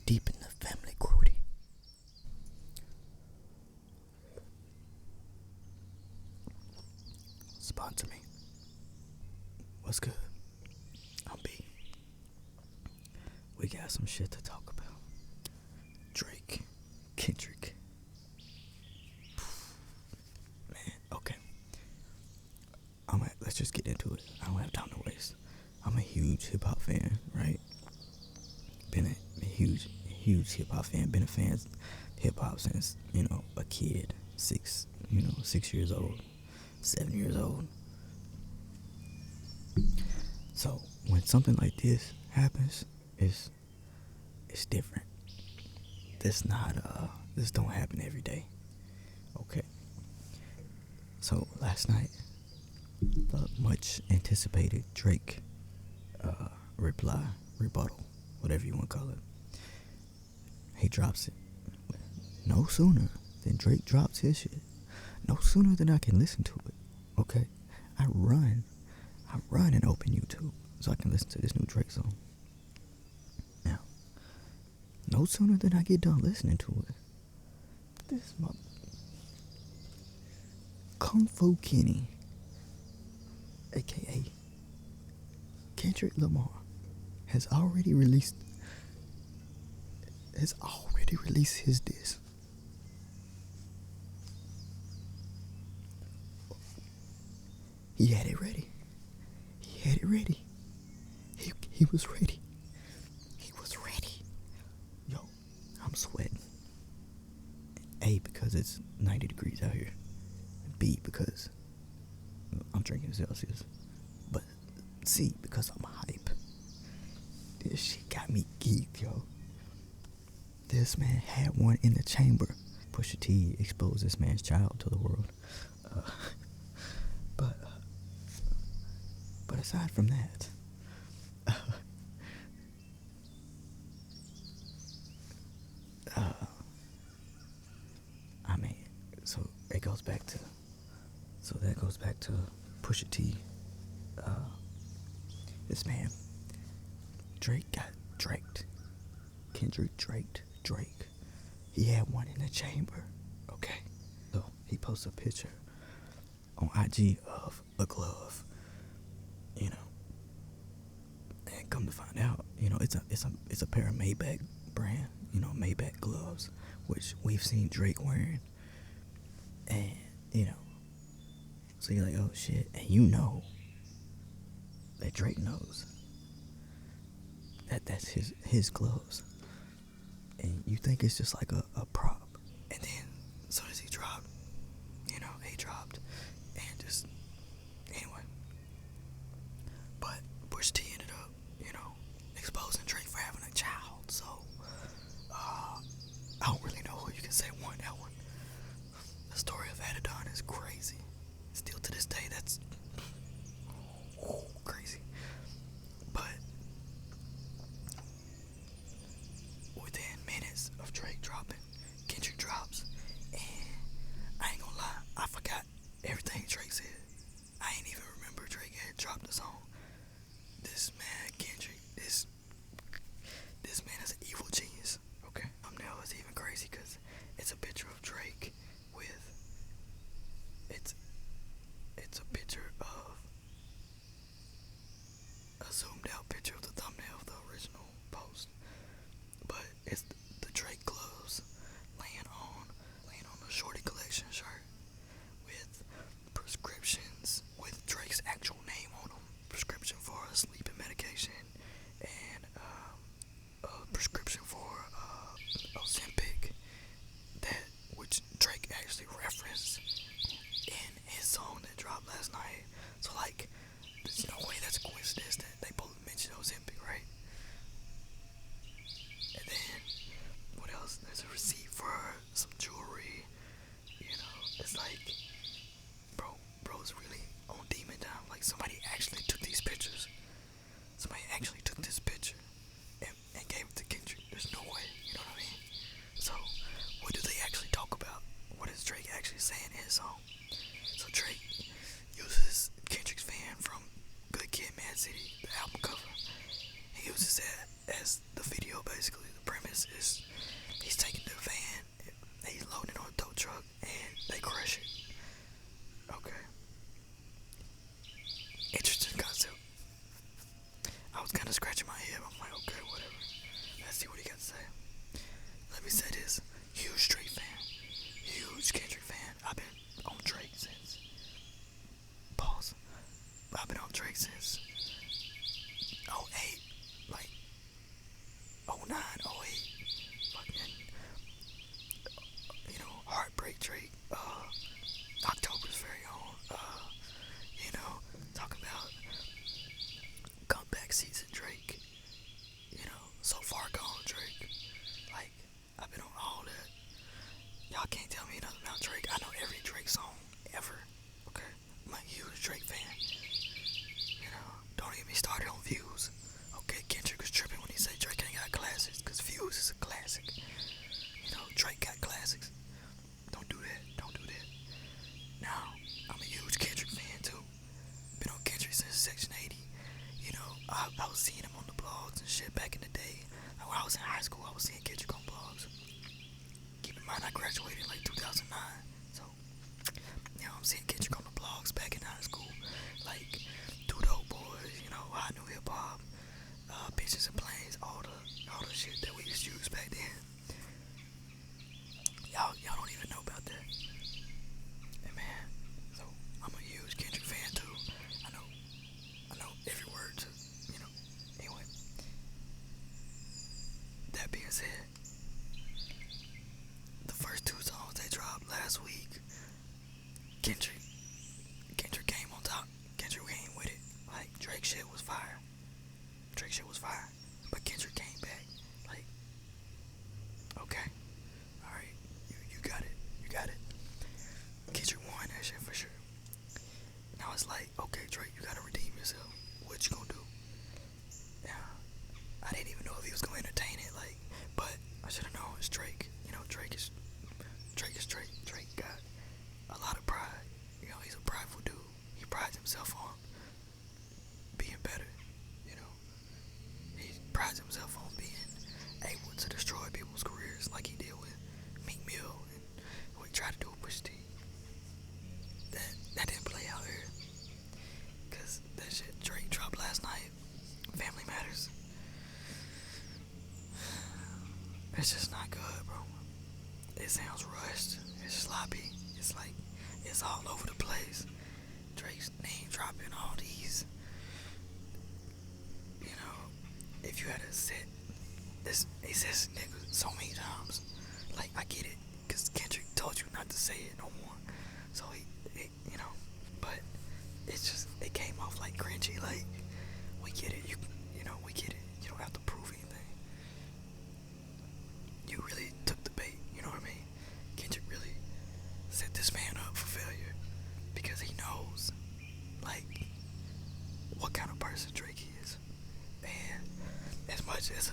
deep in the family, Grody. Sponsor me. What's good? I'm B. We got some shit to talk about. Drake, Kendrick. Man, okay. Let's just get into it. I don't have time to waste. I'm a huge hip hop fan, right? Been a huge hip hop fan. Been a fan of hip hop since, a kid. 6 years old, 7 years old. So when something like this happens, it's different. This don't happen every day. Okay. So last night, the much anticipated Drake rebuttal, whatever you want to call it. He drops it. No sooner than Drake drops his shit, no sooner than I can listen to it. Okay. I run and open YouTube so I can listen to this new Drake song. Now, no sooner than I get done listening to it, this Kung Fu Kenny, aka Kendrick Lamar, has already released his diss. He had it ready. He was ready. Yo, I'm sweating. A, because it's 90 degrees out here. B, because I'm drinking Celsius. But C, because I'm hype. This shit got me geeked, yo. This man had one in the chamber. Pusha T exposed this man's child to the world. But aside from that, so that goes back to Pusha T. This man, Drake got draked. Kendrick draked Drake. He had one in the chamber. Okay. So he posts a picture on IG of a glove. And come to find out, it's a pair of Maybach brand, Maybach gloves, which we've seen Drake wearing. And, so you're like, oh shit. And that Drake knows that's his gloves. And you think it's just like a prop. And then, so does he drop, he dropped. And just, anyway. But Push T ended up, exposing Drake for having a child. So, I don't really know who you can say won that one. The story of Adidon is crazy. Still to this day, that's crazy. But within minutes of Drake dropping, Kendrick drops, and I ain't gonna lie, I forgot everything Drake said. I ain't even remember Drake had dropped the song. This man, Kendrick, this man is an evil genius. Okay. Thumbnail is even crazy because it's a picture of Drake with it's a picture of a zoomed out picture of the thumbnail of the original post. But it's the Drake gloves laying on the Shorty Collection shirt with prescriptions with Drake's actual name on them. Prescription for a sleeping medication and a prescription for Ozempic, which Drake actually referenced in his song that dropped last night. So there's no way that's a coincidence that they both mentioned Ozempic, right? And then what else? There's a receipt for some jewelry. It's like, bro's really on demon time. Like somebody actually took these pictures. Somebody actually took this picture and gave it to Kendrick. There's no way, you know what I mean? So, what do they actually talk about? What is Drake actually saying in his song? So Drake uses Kendrick's fan from Good Kid, Mad City, the album cover. He uses that as the video, basically, the premise is he's taking the van, and he's loading it on a tow truck, and they crush it. Okay, interesting concept. I was kind of scratching my head. I'm like, okay, whatever. Let's see what he got to say. Let me say this: huge Drake fan, huge Kendrick fan. I've been on Drake since. Pause. I've been on Drake since '08, like '09, '08. Fucking, Heartbreak Drake. October's very own. Talking about comeback season Drake. So far gone Drake. Like, I've been on all that. Y'all can't tell me nothing about Drake. I know every Drake song ever. Okay? I'm a huge Drake fan. Don't get me started on views. Okay, Kendrick was tripping when he said Drake ain't got classics, because views is a classic. Drake got classics. Don't do that. Don't do that. Now, I'm a huge Kendrick fan too. Been on Kendrick since Section 80. I was seeing him on the blogs and shit back in the day. Like when I was in high school, I was seeing Kendrick on blogs. Keep in mind, I graduated in like 2009. So, I'm seeing Kendrick on the blogs back in high school. Like, Two Dope Boys, Hot New Hip Hop, Bitches and Planes, all the shit that we used to use back then. Y'all don't even know about that. And man, so I'm a huge Kendrick fan too. I know every word to, anyway. That being said, the first two songs they dropped last week, Kendrick came on top. Kendrick came with it. Like, Drake shit was fire. But Kendrick came back. Like, okay. Alright. You got it. Kendrick won that shit for sure. Now it's like, okay, Drake, you gotta redeem yourself. What you gonna do? Yeah. I didn't even know if he was gonna entertain it, like, but I should've known it's Drake. Drake is Drake. Drake got a lot of pride. He's a prideful dude. He prides himself on being better. He prides himself on being able to destroy people's careers like he did with Meek Mill and what he tried to do with Pusha T. That didn't play out here. Cause that shit Drake dropped last night, Family Matters. It's just not good, bro. It sounds rushed. It's sloppy. It's like, it's all over the place. Drake's name dropping all these. If you had to sit this, he says nigga so many times. Like, I get it, cause Kendrick told you not to say it no more. So but it's just, it came off like cringy. Like, we get it. We get it. You don't have to prove anything. You really took the bait. You know what I mean? Kendrick really set this man up for failure because he knows, like, what kind of person Drake is. And as much as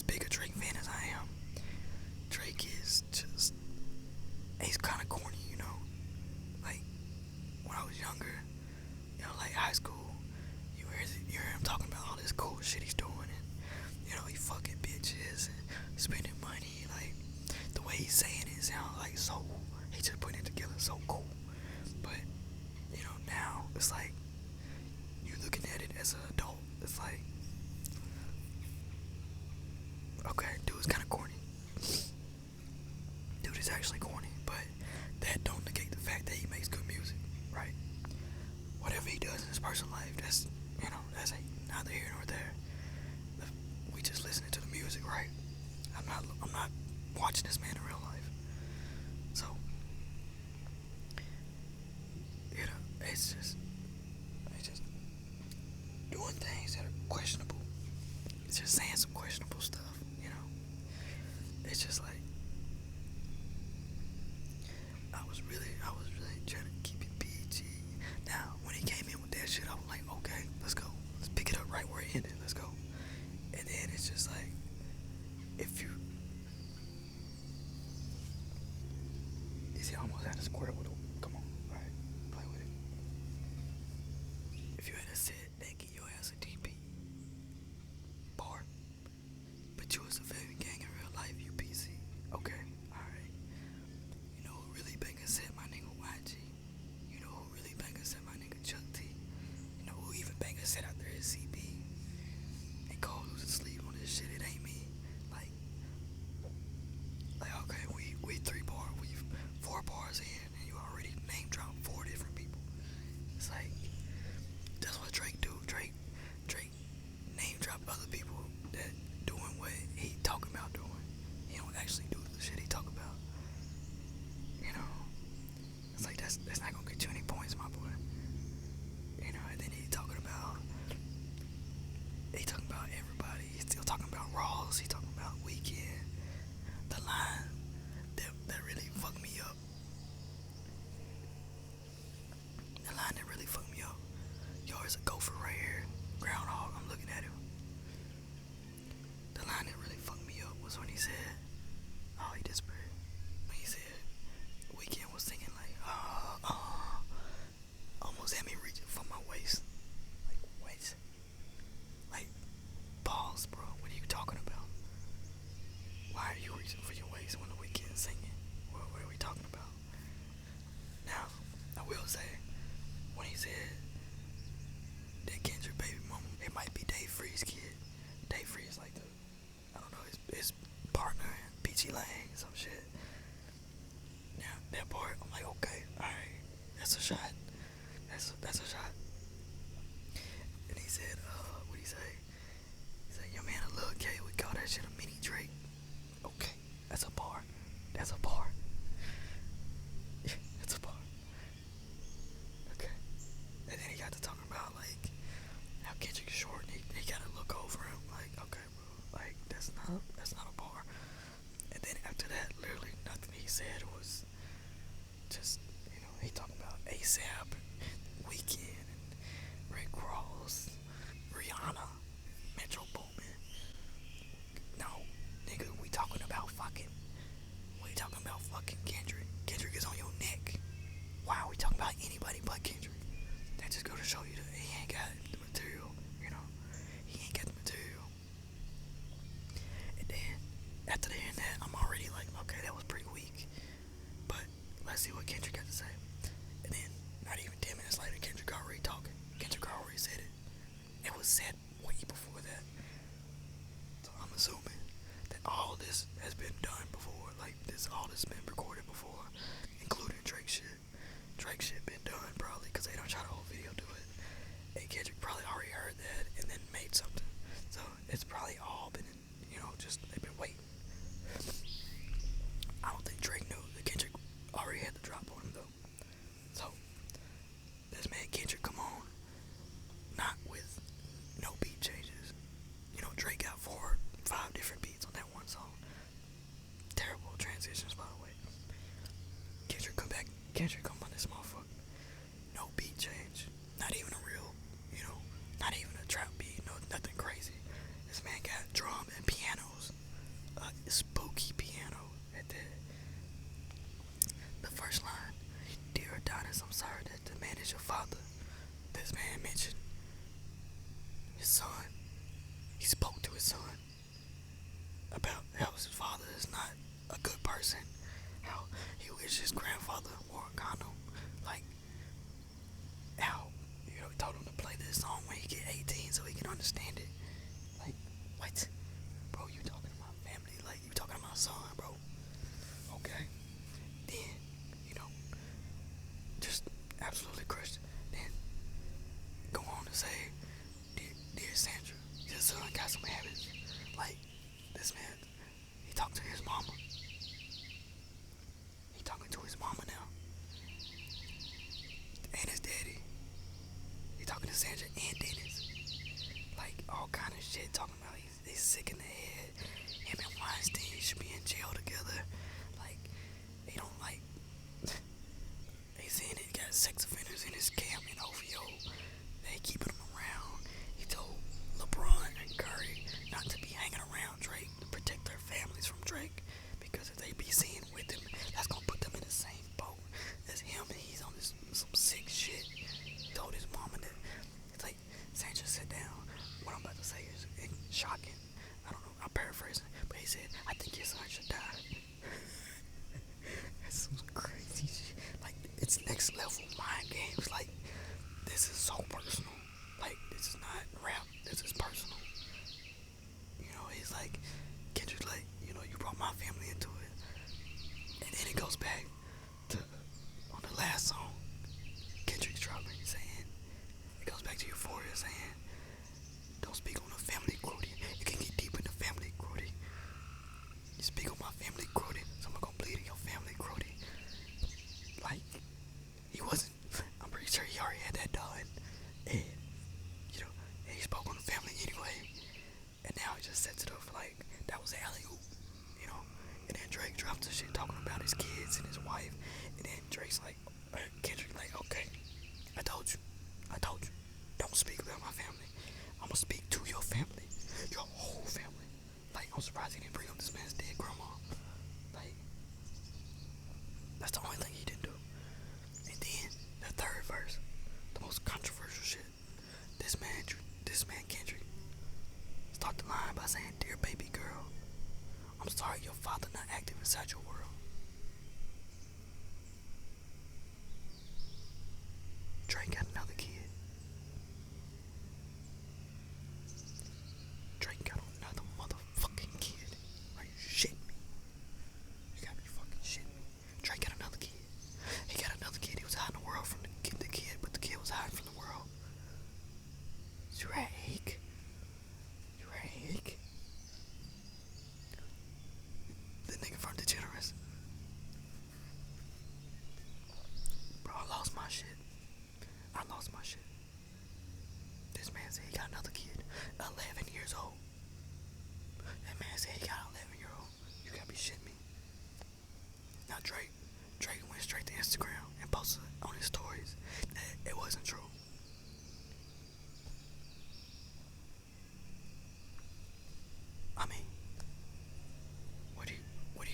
big a Drake fan as I am, Drake is just, he's kind of corny, Like, when I was younger, like high school, you hear him talking about all this cool shit he's doing, and, he fucking bitches and spending money. Like, the way he's saying it sounds like so, he just putting it together so cool. But, now, it's like, you looking at it as an adult, it's like, okay, dude's kind of corny. Dude is actually corny, but that don't negate the fact that he makes good music, right? Whatever he does in his personal life, that's neither here nor there. We just listening to the music, right? I'm not watching this man in real life. So, it's just doing things that are questionable. It's just saying some questionable stuff, It's just like, I was really trying to keep it PG. Now, when he came in with that shit, I was like, okay, let's go. Let's pick it up right where it ended. Let's go. And then it's just like, if you see, I almost had to squirt with it. Come on, all right, play with it. If you had to sit, they give your ass a DP bar, but you was a very gang in real life. That's what Drake do. Drake name drop other people that doing what he talking about doing. He don't actually do the shit he talk about. You know, it's like that's not gonna get you any points, my boy. You know, and then he talking about everybody. He's still talking about Ross. He talking about Weekend. The line that really fucked me up. The line that really fucked me up. Yo, there's a gopher right here. Groundhog. I'm looking at him. The line that really fucked me up was when he said, "Oh, he disappeared." When he said, Weekend was singing like, almost had me reaching for my waist. Like, what? Like, pause, bro. What are you talking about? Why are you reaching for your waist when the Weekend's singing? What are we talking about? Now, I will say, when he said that Kendrick baby mama, it might be Dave Free's kid. Dave Free is like I don't know, his partner in PG Lang, some shit. Now, that part, I'm like, okay, alright, that's a shot. That's a shot. And he said, what'd he say? He said, your man a Lil K, we call that shit a mini Drake. Okay, that's a bar. That's a bar. That's a bar. Okay. And then he got to talking about like how Kendrick is short and he gotta look over him like, okay, bro, like that's not a bar. And then after that, literally nothing he said was just, you know, he talking about ASAP, Weekend, and Rick Ross, Rihanna, Metro Boomin. No, nigga, we talking about fucking Kendrick. Kendrick is on your neck. Why are we talking about anybody but Kendrick? That just go to show you that he ain't got the material, you know. He ain't got the material. And then, after hearing that, I'm already like, okay, that was pretty weak. But, let's see what Kendrick got to say. And then, not even 10 minutes later, Kendrick already talking. Kendrick already said it. It was said way before that. So I'm assuming that all this has been done before. Like, all this been recorded before, including Drake shit. Drake shit been done probably because they don't try the whole video do it. And Kendrick probably already heard that and then made something. So it's probably all been, you know, just they've been waiting. I don't think Drake knew that Kendrick already had the drop on him though. So this man Kendrick come on, not with no beat changes. You know, Drake got 4 or 5 different beats on that one song. Terrible transitions, by the way. Kendrick come on this motherfucker. No beat change. Not even a real, you know, not even a trap beat. No, nothing crazy. This man got drum and pianos. Spooky piano at that. The first line, "Dear Adonis, I'm sorry that the man is your father." This man mentioned his son. He spoke to his son about how his father is not a good person, how he wishes his grandfather wore a condom, like how, you know, he told him to play this song when he get 18 so he can understand it. Like, what? Bro, you talking to my family, like you talking to my son, bro. Okay. Then, you know, just absolutely crushed it. Then go on to say, dear Sandra, your son got some habits. Like, this man, he talked to his mama. He talking to his mama now. And his daddy. He talking to Sandra and Dennis. Like, all kind of shit, talking about he's sick in the head. Him and Weinstein should be in jail together. Like, they don't like, they saying he got sex offenders in his camp in OVO. They keeping him around. He told LeBron and Curry not to be hanging around Drake to protect their families from Drake, because if they be seen with him, that's gonna put them in the same boat as him, and he's on some sick shit. He told his mama that. It's like, Sandra, sit down. What I'm about to say is shocking. I don't know, I'm paraphrasing, but he said, I think your son should die. That's some crazy shit. Like, it's next level mind games. Like, this is so personal. Like, this is not rap, this is personal. You know, he's like, Kendrick, like, you know, you brought my family into it. And then it goes back to, on the last song, Kendrick's dropping, saying, it goes back to your just saying, don't speak on the family quote. You can get deep in the family quote. You speak on my family quote, someone gonna bleed in your family quote. Like, he wasn't, I'm pretty sure he already had that done. And, you know, and he spoke on the family anyway. And now he just sets it up like, that was alley-oop, you know. And then Drake drops the shit talking about his kids and his wife. And then Drake's like, Kendrick like, okay, I told you. Don't speak about my family. I'm gonna speak to your family. Your whole family. Like, I'm surprised he didn't bring up this man's dead grandma. Like, that's the only thing he didn't do. And then, the third verse, the most controversial shit. This man Kendrick, start the line by saying, "Dear baby girl, I'm sorry your father not active inside your world." Drake got another kid. Drake got another motherfucking kid. Are you shitting me? You gotta be fucking shitting me. Drake got another kid. He got another kid. He was hiding the world from the kid, but the kid was hiding from the world. Drake. The nigga from Degenerate. Bro, I lost my shit. This man said he got another kid, 11 years old. That man said he got an 11-year-old. You gotta be shitting me. Now Drake went straight to Instagram and posted on his stories that it wasn't true. I mean, what do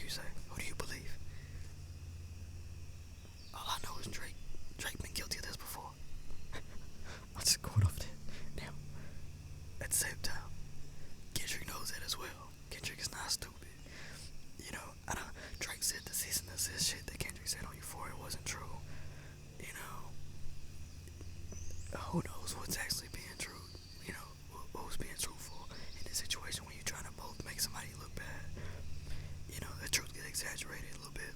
you say? Who do you believe? All I know is Drake been guilty of this before. I'm just going off that. Now, at the same time, Kendrick knows that as well. Kendrick is not stupid. You know, Drake said the cease and desist shit that Kendrick said on Euphoria wasn't true. You know, who knows what's actually being true? You know, who's being truthful in this situation when you're trying to both make somebody look bad. You know, the truth gets exaggerated a little bit.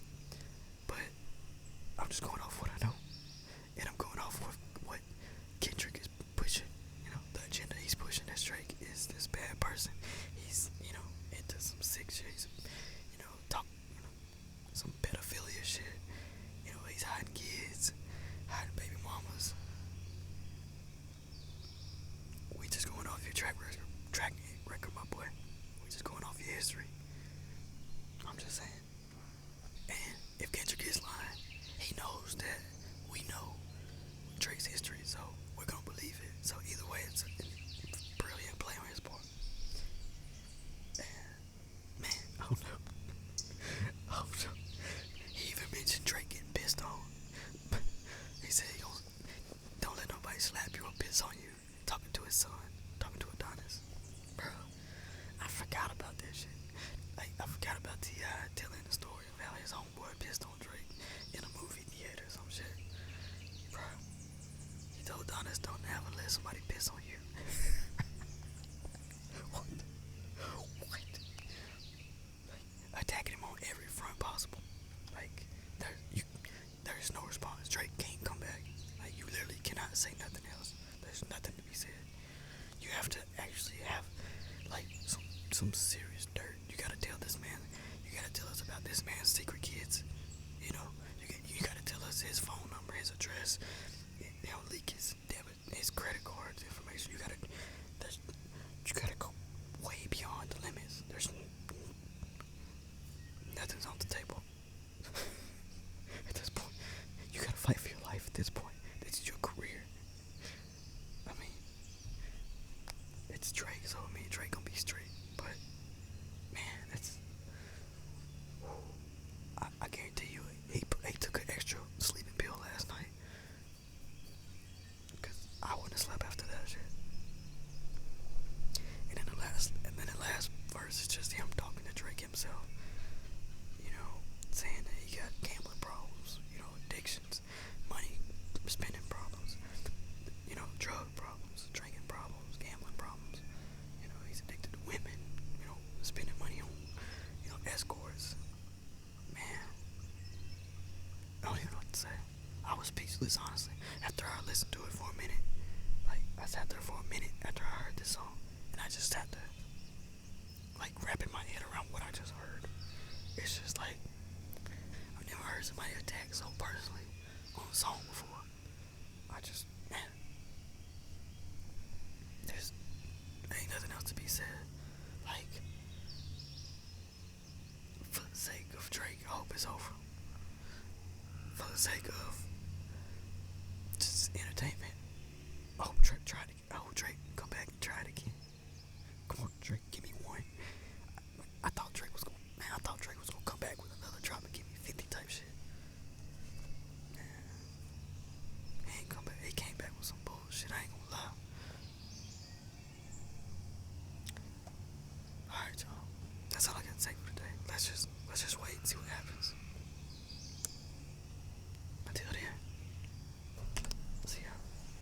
But I'm just going off what I know. And I'm going off with what Kendrick is pushing. You know, the agenda he's pushing as Drake is this bad person. He's, you know, into some sick shit. He's, you know, some pedophilia shit. You know, he's hiding kids, hiding baby mamas. We just going off your track record, my boy. We just going off your history. I'm just saying. And if Kendrick is lying, he knows that we know Drake's history, so we're gonna believe it. So either way, it's a brilliant play on his part. And man, I don't know. He even mentioned Drake getting pissed on. He said he gonna, don't let nobody slap you or piss on you. Talking to his son, talking to Adonis. Bro, I forgot about that shit. Like, I forgot about T.I. telling the story of how his homeboy pissed on Drake in a movie theater or some shit. Bro, he told Adonis, don't ever let somebody piss on you. What? Like, attacking him on every front possible. Like, there's no response. Drake can't come back. Like, you literally cannot say nothing else. There's nothing to be said. You have to actually have, like, some serious dirt. You gotta tell this man. You gotta tell us about this man's secret kids. You know, you gotta tell us his phone number, his address. They don't leak his debit, his credit cards information. You gotta go way beyond the limits. There's nothing's on the table. At this point, you gotta fight for your life. At this point, this is your career. I mean, it's Drake, so I mean, Drake gonna be straight. But man, I guarantee you, he took an extra sleeping pill last night. Cause I wouldn't have slept after that shit. And then the last verse is just him talking to Drake himself. You know, saying that he got gambling problems, you know, addictions, money spending problems, you know, drug problems, drinking problems, gambling problems. You know, he's addicted to women. sat there for a minute after I heard this song, and I just sat there, like wrapping my head around what I just heard. It's just like I've never heard somebody attack so personally on a song before. Man, there's ain't nothing else to be said. Like, for the sake of Drake, I hope it's over. For the sake of just entertainment, I hope Drake